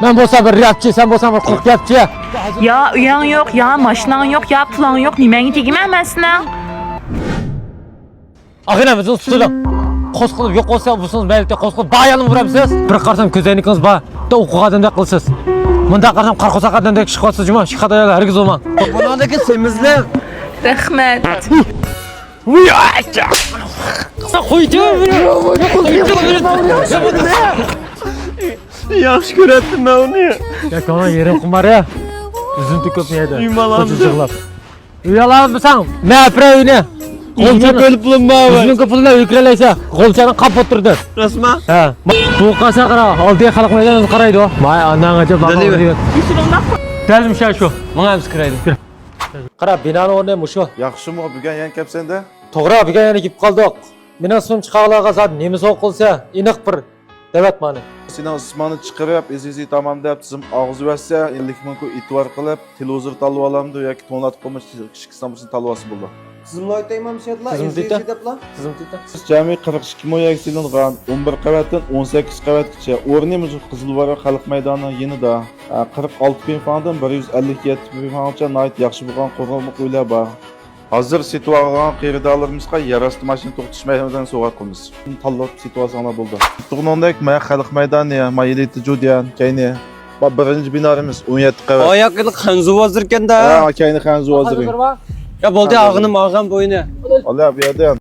Ben bolsa bir rapçi, sen bolsa bir kırk yapçı. Ya uyan yok, ya maşinan yok, ya pulan yok. Nimeni tegimemezsin ha? Ahine bizim tutuyorum. Koz kılıp yok olsa bulsunuz belki koz kılıp bayanım vuramsınız. Bir karsam közeynikiniz ba. Da okuğa döndek kılsız. Bunda karsam karkosağa döndek şıkvatsız cuma. Şıkada ya herkes olman. Bunlardaki semizlik. Rahmet. Koyacağım beni. Yaxşı görettim ben onu ya. Ya kana yerim kumar ya. Üzüntü köpmeyedi. Uyumalandım. Çocuklar. Uyalan mısın? Ne yapıyor yine? Kolçak ölüp bulunma abi. Üzünün kapısında yükreleyse kolçanı kapatırdı. Resmen. He. Bu kasa kara. Aldıya halk meydanı karaydı o. Vay anan acaba bana Deli mi? diyor. Geldim şey şu. Bana hepsi karaydı. Kara binanın oraya şu. Yaxshimi bugun yan kapsanda? To'g'ri abiga yana kelib qoldik. Meni so'ng chiqaqlarga zot nemiz o'qilsa, iniq bir devat mani. Seni ismini chiqarib, izizi tamam deb tizim og'zi versa, 50 mingku e'tibor qilib, televizor tanlab olamdi yoki to'natib qo'ymish kichik samosin tanlabasi bo'ldi. Sizimle aytayım şeydler. Tizim deydi. Depla. Tizim deydi. Biz jami 42 ming yakselingan 11 qavatdan 18 qavatgacha o'rnimiz Qizilvara xalq maydoni yanida 46 bin fonddan 157 bin fondgacha nayt yaxshi bo'lgan qo'rg'onliq uylar bor. Hozir situatsiyaga xaridorlarimizga yarasты mashina to'xtatishmaydan sovg'a qilamiz. Tanlab situatsiyalar bo'ldi. Tug'nondek men xalq maydoni, mayeliti judiyan, kayni birinchi binorimiz 17 qavat. Ayak yılı kanzu vazırken de. Ha, kayni Xanzu hozir. Ya boldu ağını mağan boyunu. Allah bu yerda